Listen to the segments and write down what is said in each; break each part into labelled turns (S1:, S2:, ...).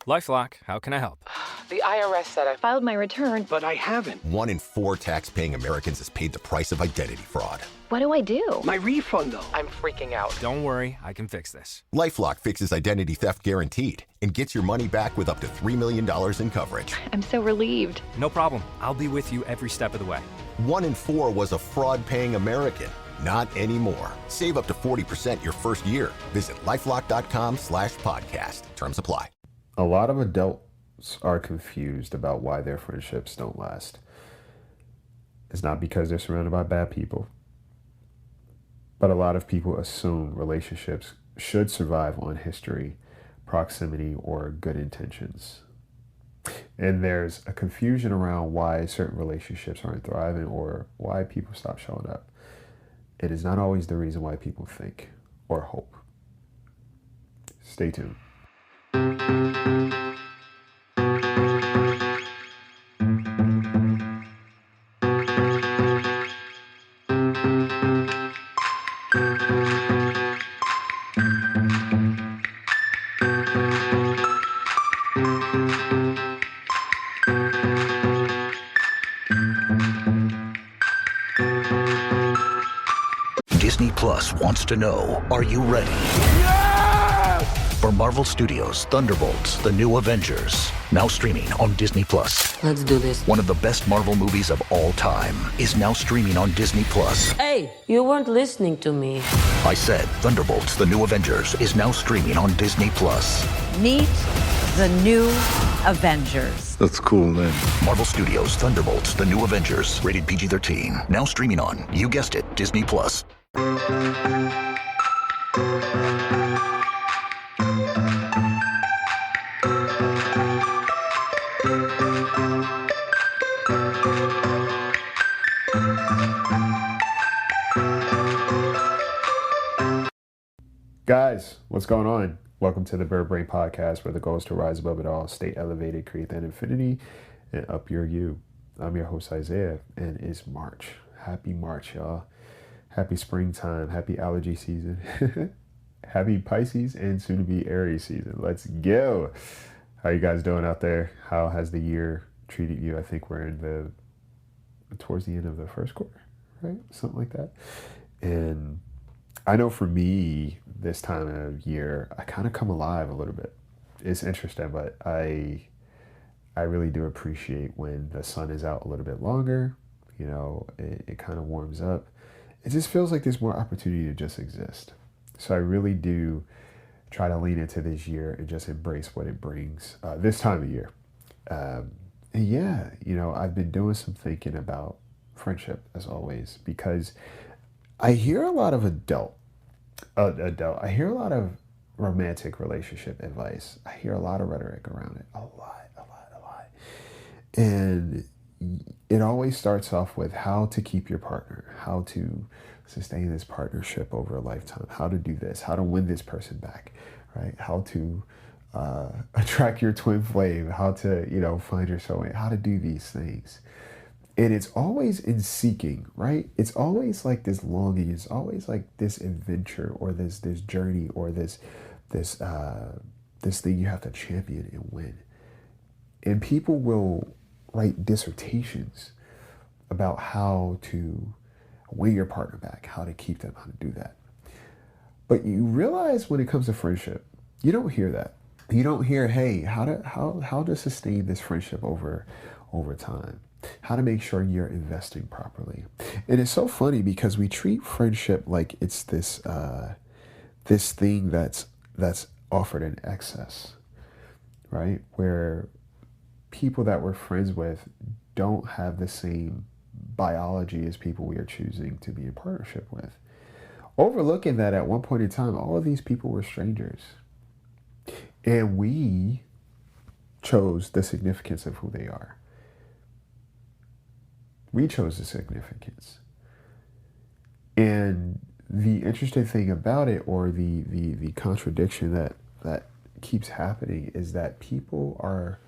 S1: LifeLock, how can I help?
S2: The IRS said I
S3: filed my return,
S2: but I haven't.
S4: 1 in 4 tax-paying Americans has paid the price of identity fraud.
S3: what do I do?
S2: My refund, though. I'm freaking out.
S1: Don't worry, I can fix this.
S4: LifeLock fixes identity theft guaranteed and gets your money back with up to $3 million in coverage.
S3: I'm so relieved.
S1: No problem. I'll be with you every step of the way.
S4: 1 in 4 was a fraud-paying American. Not anymore. Save up to 40% your first year. Visit LifeLock.com/podcast. Terms apply.
S5: A lot of adults are confused about why their friendships don't last. It's not because they're surrounded by bad people, but a lot of people assume relationships should survive on history, proximity, or good intentions. And there's a confusion around why certain relationships aren't thriving or why people stop showing up. It is not always the reason why people think or hope. Stay tuned.
S6: Disney Plus wants to know, are you ready? For Marvel Studios' Thunderbolts, The New Avengers, now streaming on Disney Plus.
S7: Let's do this.
S6: One of the best Marvel movies of all time is now streaming on Disney Plus.
S7: Hey, you weren't listening to me.
S6: I said Thunderbolts, The New Avengers is now streaming on Disney Plus.
S8: Meet the New Avengers.
S9: That's a cool name.
S6: Marvel Studios' Thunderbolts, The New Avengers, rated PG-13, now streaming on, you guessed it, Disney Plus.
S5: Guys, what's going on? Welcome to the Bird Brain Podcast, where the goal is to rise above it all, stay elevated, create that infinity, and up your you. I'm your host, Isaiah, and it's March. Happy March, y'all. Happy springtime. Happy allergy season. Happy Pisces and soon-to-be Aries season. Let's go. How you guys doing out there? How has the year treated you? I think we're in towards the end of the first quarter, right? Something like that. And I know for me, this time of year, I kind of come alive a little bit. It's interesting, but I really do appreciate when the sun is out a little bit longer. You know, it kind of warms up. It just feels like there's more opportunity to just exist. So I really do try to lean into this year and just embrace what it brings this time of year. And yeah, you know, I've been doing some thinking about friendship as always, because I hear a lot of I hear a lot of romantic relationship advice. I hear a lot of rhetoric around it. A lot. And it always starts off with how to keep your partner, how to sustain this partnership over a lifetime, how to do this, how to win this person back, right? How to attract your twin flame, how to, you know, find your soulmate, how to do these things. And it's always in seeking, right? It's always like this longing. It's always like this adventure or this journey or this thing you have to champion and win. And people will write dissertations about how to win your partner back, how to keep them, how to do that. But you realize when it comes to friendship, you don't hear that. You don't hear, hey, how to sustain this friendship over time. How to make sure you're investing properly. And it's so funny because we treat friendship like it's this thing that's offered in excess, right? Where people that we're friends with don't have the same biology as people we are choosing to be in partnership with. Overlooking that at one point in time, all of these people were strangers. And we chose the significance of who they are. We chose the significance. And the interesting thing about it, or the contradiction that keeps happening, is that people are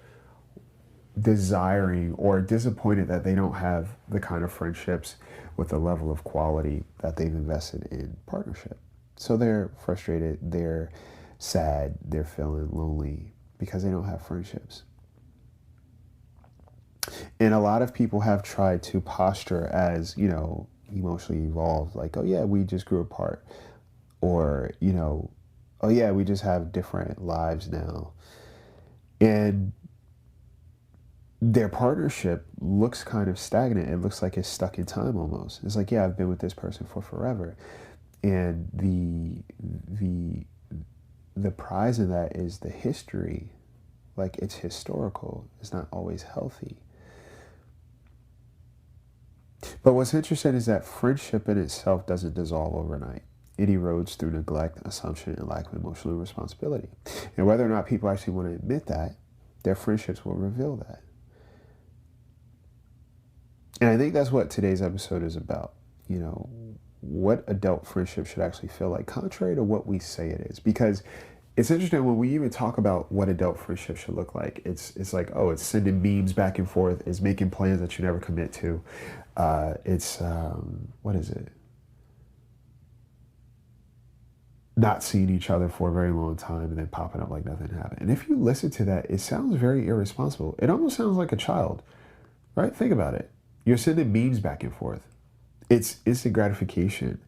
S5: desiring or disappointed that they don't have the kind of friendships with the level of quality that they've invested in partnership. So they're frustrated, they're sad, they're feeling lonely because they don't have friendships. And a lot of people have tried to posture as, emotionally evolved, like, oh yeah, we just grew apart. Or, oh yeah, we just have different lives now. And their partnership looks kind of stagnant. It looks like it's stuck in time almost. It's like, yeah, I've been with this person for forever. And the prize in that is the history. Like, it's historical. It's not always healthy. But what's interesting is that friendship in itself doesn't dissolve overnight. It erodes through neglect, assumption, and lack of emotional responsibility. And whether or not people actually want to admit that, their friendships will reveal that. And I think that's what today's episode is about. What adult friendship should actually feel like, contrary to what we say it is. Because it's interesting when we even talk about what adult friendship should look like. It's like, oh, it's sending memes back and forth. It's making plans that you never commit to. What is it? Not seeing each other for a very long time and then popping up like nothing happened. And if you listen to that, it sounds very irresponsible. It almost sounds like a child, right? Think about it. You're sending memes back and forth. It's instant gratification,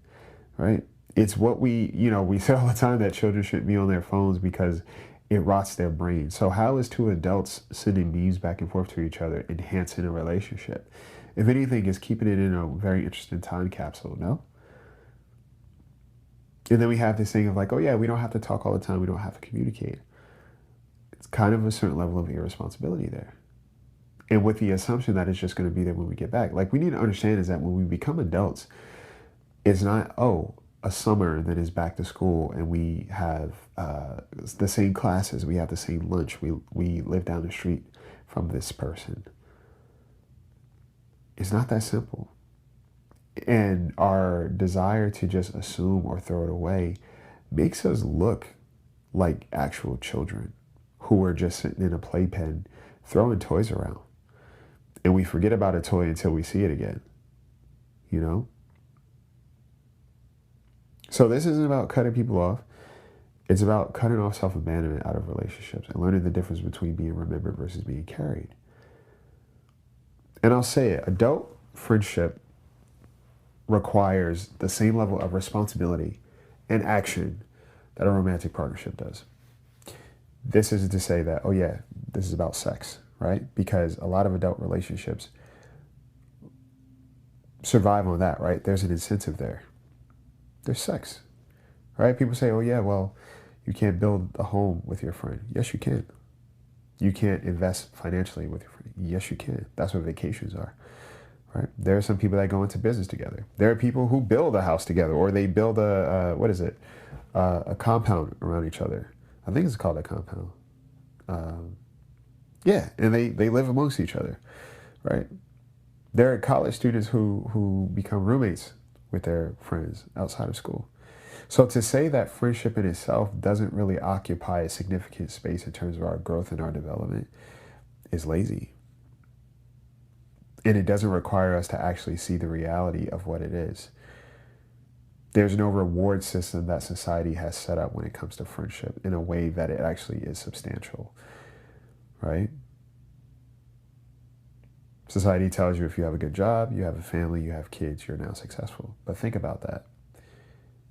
S5: right? It's what we say all the time that children shouldn't be on their phones because it rots their brain. So how is two adults sending memes back and forth to each other enhancing a relationship? If anything, it's keeping it in a very interesting time capsule, no? And then we have this thing of like, oh yeah, we don't have to talk all the time. We don't have to communicate. It's kind of a certain level of irresponsibility there. And with the assumption that it's just going to be there when we get back. Like, we need to understand is that when we become adults, it's not, a summer that is back to school and we have the same classes, we have the same lunch, we live down the street from this person. It's not that simple. And our desire to just assume or throw it away makes us look like actual children who are just sitting in a playpen throwing toys around. And we forget about a toy until we see it again, So this isn't about cutting people off. It's about cutting off self-abandonment out of relationships and learning the difference between being remembered versus being carried. And I'll say it, adult friendship requires the same level of responsibility and action that a romantic partnership does. This isn't to say that, oh yeah, this is about sex, right? Because a lot of adult relationships survive on that, right? There's an incentive there. There's sex, right? People say, oh yeah, well, you can't build a home with your friend. Yes, you can. You can't invest financially with your friend. Yes, you can. That's what vacations are, right? There are some people that go into business together. There are people who build a house together, or they build a compound around each other. I think it's called a compound. Yeah, and they live amongst each other, right? There are college students who become roommates with their friends outside of school. So to say that friendship in itself doesn't really occupy a significant space in terms of our growth and our development is lazy. And it doesn't require us to actually see the reality of what it is. There's no reward system that society has set up when it comes to friendship in a way that it actually is substantial, right? Society tells you if you have a good job, you have a family, you have kids, you're now successful. But think about that.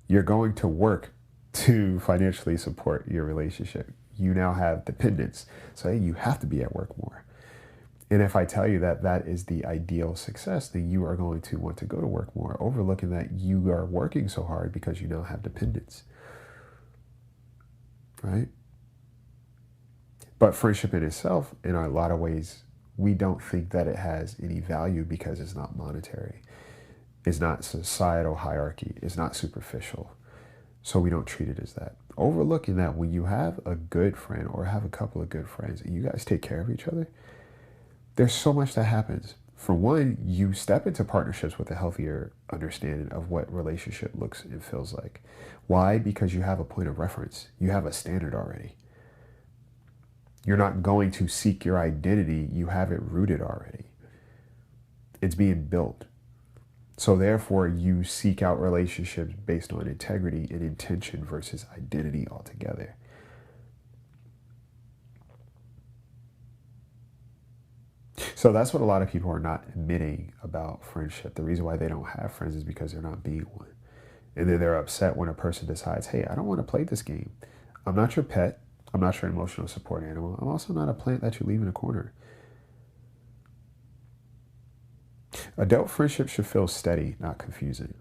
S5: You're going to work to financially support your relationship. You now have dependents. So hey, you have to be at work more. And if I tell you that that is the ideal success, then you are going to want to go to work more, overlooking that you are working so hard because you now have dependents, right? But friendship in itself, in a lot of ways, we don't think that it has any value because it's not monetary. It's not societal hierarchy. It's not superficial. So we don't treat it as that. Overlooking that when you have a good friend or have a couple of good friends and you guys take care of each other, there's so much that happens. For one, you step into partnerships with a healthier understanding of what relationship looks and feels like. Why? Because you have a point of reference. You have a standard already. You're not going to seek your identity. You have it rooted already. It's being built. So therefore, you seek out relationships based on integrity and intention versus identity altogether. So that's what a lot of people are not admitting about friendship. The reason why they don't have friends is because they're not being one. And then they're upset when a person decides, hey, I don't want to play this game. I'm not your pet. I'm not your emotional support animal. I'm also not a plant that you leave in a corner. Adult friendship should feel steady, not confusing.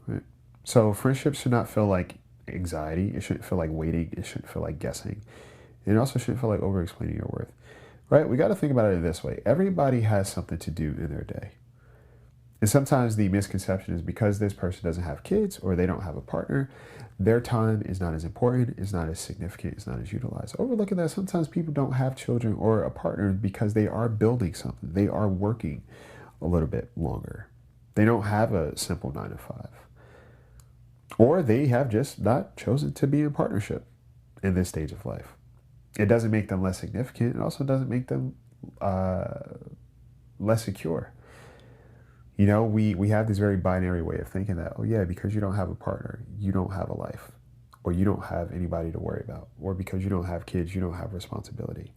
S5: Right? So friendship should not feel like anxiety. It shouldn't feel like waiting. It shouldn't feel like guessing. And it also shouldn't feel like over-explaining your worth. Right? We got to think about it this way. Everybody has something to do in their day. And sometimes the misconception is because this person doesn't have kids or they don't have a partner, their time is not as important, is not as significant, is not as utilized. Overlooking that, sometimes people don't have children or a partner because they are building something. They are working a little bit longer. They don't have a simple 9 to 5. Or they have just not chosen to be in partnership in this stage of life. It doesn't make them less significant. It also doesn't make them less secure. You know, we have this very binary way of thinking that, oh yeah, because you don't have a partner, you don't have a life, or you don't have anybody to worry about, or because you don't have kids, you don't have responsibility.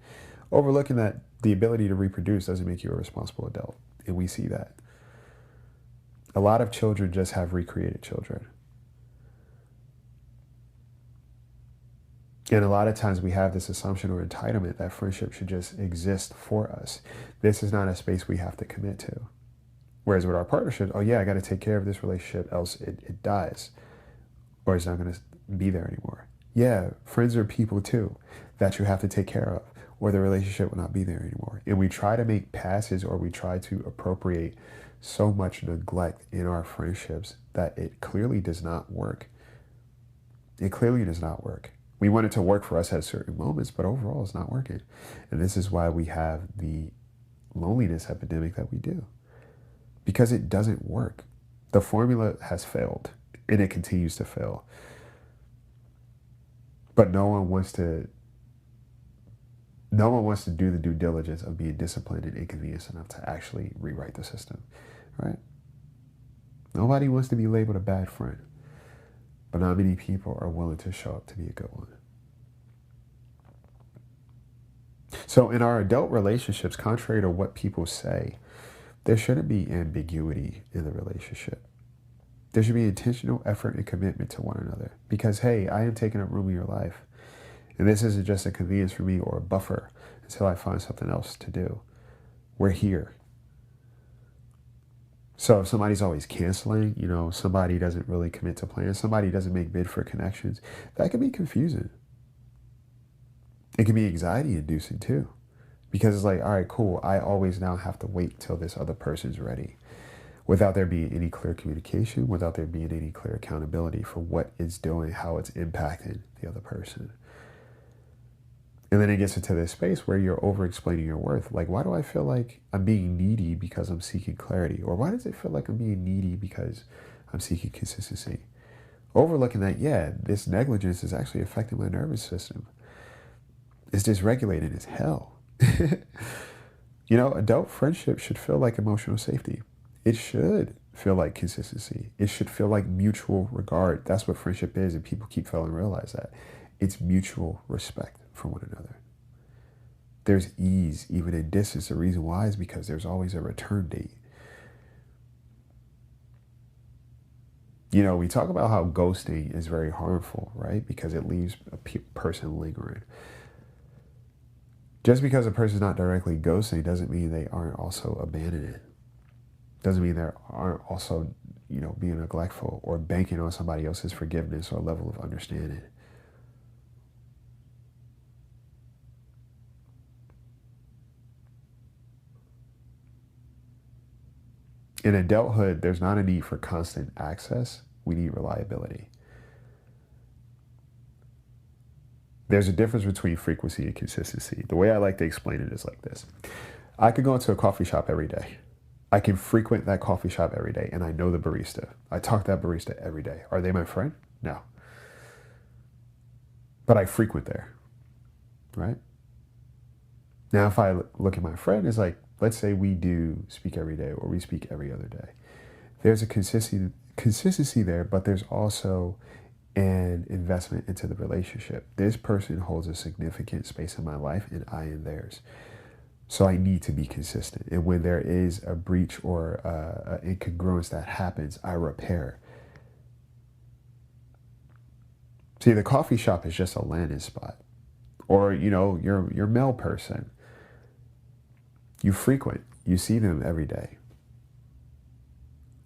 S5: Overlooking that the ability to reproduce doesn't make you a responsible adult, and we see that. A lot of children just have recreated children. And a lot of times we have this assumption or entitlement that friendship should just exist for us. This is not a space we have to commit to. Whereas with our partnership, oh yeah, I got to take care of this relationship, else it dies, or it's not going to be there anymore. Yeah, friends are people too that you have to take care of, or the relationship will not be there anymore. And we try to make passes, or we try to appropriate so much neglect in our friendships that it clearly does not work. It clearly does not work. We want it to work for us at certain moments, but overall it's not working. And this is why we have the loneliness epidemic that we do. Because it doesn't work. The formula has failed, and it continues to fail. But no one wants to do the due diligence of being disciplined and inconvenienced enough to actually rewrite the system, right? Nobody wants to be labeled a bad friend, but not many people are willing to show up to be a good one. So in our adult relationships, contrary to what people say, there shouldn't be ambiguity in the relationship. There should be intentional effort and commitment to one another. Because, hey, I am taking up room in your life. And this isn't just a convenience for me or a buffer until I find something else to do. We're here. So if somebody's always canceling, you know, somebody doesn't really commit to plans, somebody doesn't make bid for connections, that can be confusing. It can be anxiety inducing too. Because it's like, all right, cool, I always now have to wait till this other person's ready without there being any clear communication, without there being any clear accountability for what it's doing, how it's impacting the other person. And then it gets into this space where you're over-explaining your worth. Like, why do I feel like I'm being needy because I'm seeking clarity? Or why does it feel like I'm being needy because I'm seeking consistency? Overlooking that, yeah, this negligence is actually affecting my nervous system. It's dysregulated as hell. You know, adult friendship should feel like emotional safety. It should feel like consistency. It should feel like mutual regard. That's what friendship is, and people keep failing to realize that. It's mutual respect for one another. There's ease even in distance. The reason why is because there's always a return date. You know, we talk about how ghosting is very harmful, right? Because it leaves a person lingering. Just because a person's not directly ghosting doesn't mean they aren't also abandoning. Doesn't mean they aren't also, you know, being neglectful or banking on somebody else's forgiveness or level of understanding. In adulthood, there's not a need for constant access. We need reliability. There's a difference between frequency and consistency. The way I like to explain it is like this. I could go into a coffee shop every day. I can frequent that coffee shop every day, and I know the barista. I talk to that barista every day. Are they my friend? No. But I frequent there, right? Now, if I look at my friend, it's like, let's say we do speak every day or we speak every other day. There's a consistency there, but there's also an investment into the relationship. This person holds a significant space in my life and I in theirs. So I need to be consistent. And when there is a breach or an incongruence that happens, I repair. See, the coffee shop is just a landing spot. Or, your mail person. You frequent. You see them every day.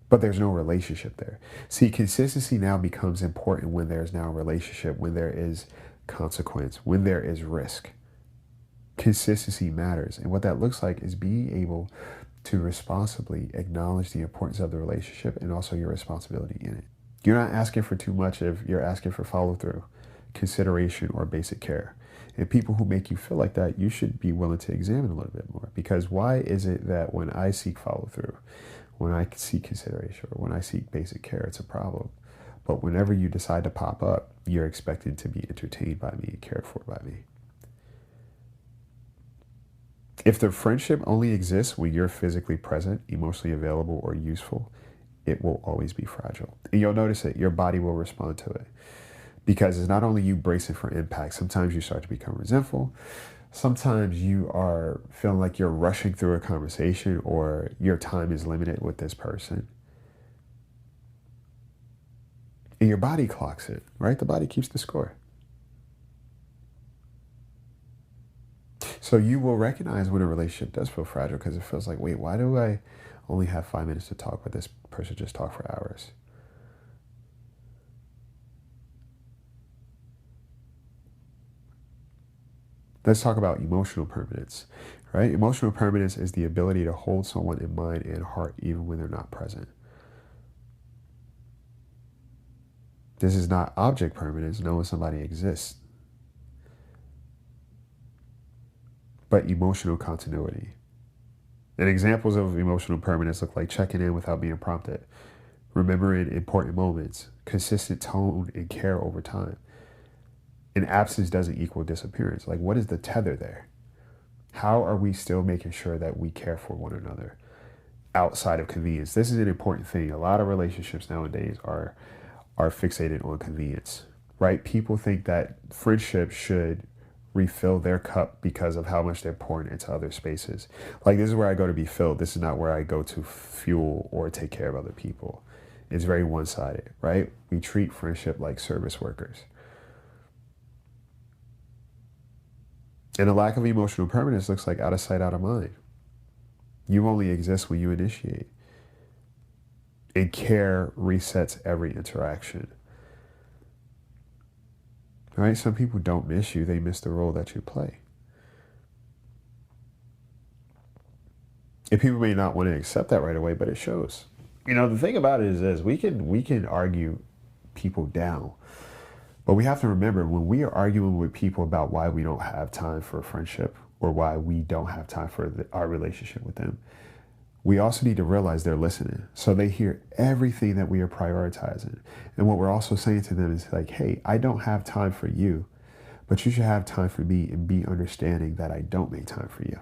S5: But there's no relationship there. See, consistency now becomes important when there's now a relationship, when there is consequence, when there is risk. Consistency matters. And what that looks like is being able to responsibly acknowledge the importance of the relationship and also your responsibility in it. You're not asking for too much if you're asking for follow through, consideration, or basic care. And people who make you feel like that, you should be willing to examine a little bit more. Because why is it that when I seek follow through, when I seek consideration, or when I seek basic care, it's a problem? But whenever you decide to pop up, you're expected to be entertained by me and cared for by me. If the friendship only exists when you're physically present, emotionally available, or useful, it will always be fragile. And you'll notice it. Your body will respond to it. Because it's not only you bracing for impact. Sometimes you start to become resentful. Sometimes you are feeling like you're rushing through a conversation or your time is limited with this person. And your body clocks it, right? The body keeps the score. So you will recognize when a relationship does feel fragile because it feels like, wait, why do I only have 5 minutes to talk, but this person just talked for hours? Let's talk about emotional permanence, right? Emotional permanence is the ability to hold someone in mind and heart even when they're not present. This is not object permanence, knowing somebody exists, but emotional continuity. And examples of emotional permanence look like checking in without being prompted, remembering important moments, consistent tone and care over time. And absence doesn't equal disappearance. Like, what is the tether there? How are we still making sure that we care for one another outside of convenience? This is an important thing. A lot of relationships nowadays are fixated on convenience, right? People think that friendship should refill their cup because of how much they're pouring into other spaces. Like, this is where I go to be filled. This is not where I go to fuel or take care of other people. It's very one-sided, right? We treat friendship like service workers. And a lack of emotional permanence looks like out of sight, out of mind. You only exist when you initiate. And care resets every interaction. Right? Some people don't miss you. They miss the role that you play. And people may not want to accept that right away, but it shows. The thing about it is this. We can argue people down. But we have to remember, when we are arguing with people about why we don't have time for a friendship or why we don't have time for our relationship with them, we also need to realize they're listening. So they hear everything that we are prioritizing. And what we're also saying to them is like, hey, I don't have time for you, but you should have time for me, and be understanding that I don't make time for you.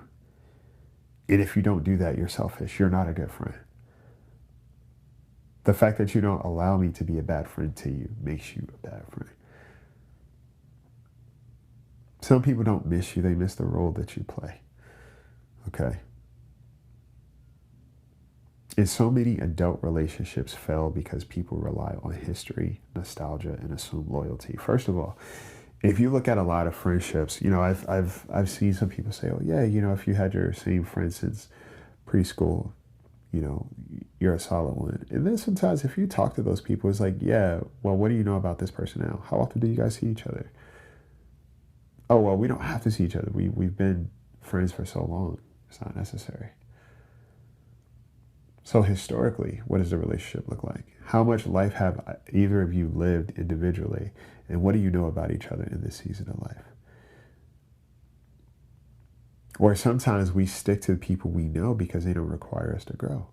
S5: And if you don't do that, you're selfish. You're not a good friend. The fact that you don't allow me to be a bad friend to you makes you a bad friend. Some people don't miss you. They miss the role that you play. Okay? And so many adult relationships fail because people rely on history, nostalgia, and assume loyalty. First of all, if you look at a lot of friendships, I've seen some people say, oh yeah, if you had your same friend since preschool, you're a solid one. And then sometimes if you talk to those people, it's like, yeah, well, what do you know about this person now? How often do you guys see each other? Oh, well, we don't have to see each other. We've been friends for so long. It's not necessary. So historically, what does the relationship look like? How much life have either of you lived individually? And what do you know about each other in this season of life? Or sometimes we stick to the people we know because they don't require us to grow.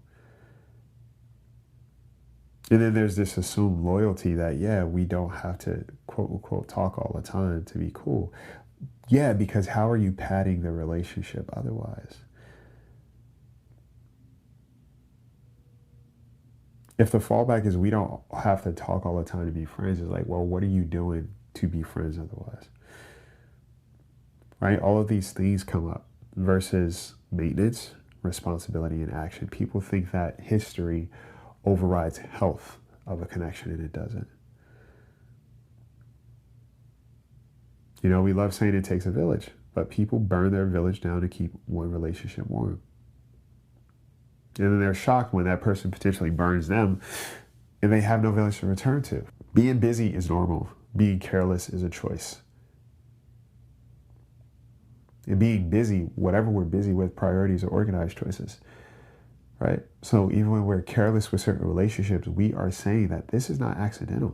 S5: And then there's this assumed loyalty that, yeah, we don't have to, quote unquote, talk all the time to be cool. Yeah, because how are you padding the relationship otherwise? If the fallback is we don't have to talk all the time to be friends, it's like, well, what are you doing to be friends otherwise? Right? All of these things come up. versus maintenance, responsibility, and action. People think that history overrides health of a connection, and it doesn't. You know, we love saying it takes a village, but people burn their village down to keep one relationship warm. And then they're shocked when that person potentially burns them and they have no village to return to. Being busy is normal. Being careless is a choice. And being busy, whatever we're busy with, priorities are organized choices, right? So even when we're careless with certain relationships, we are saying that this is not accidental.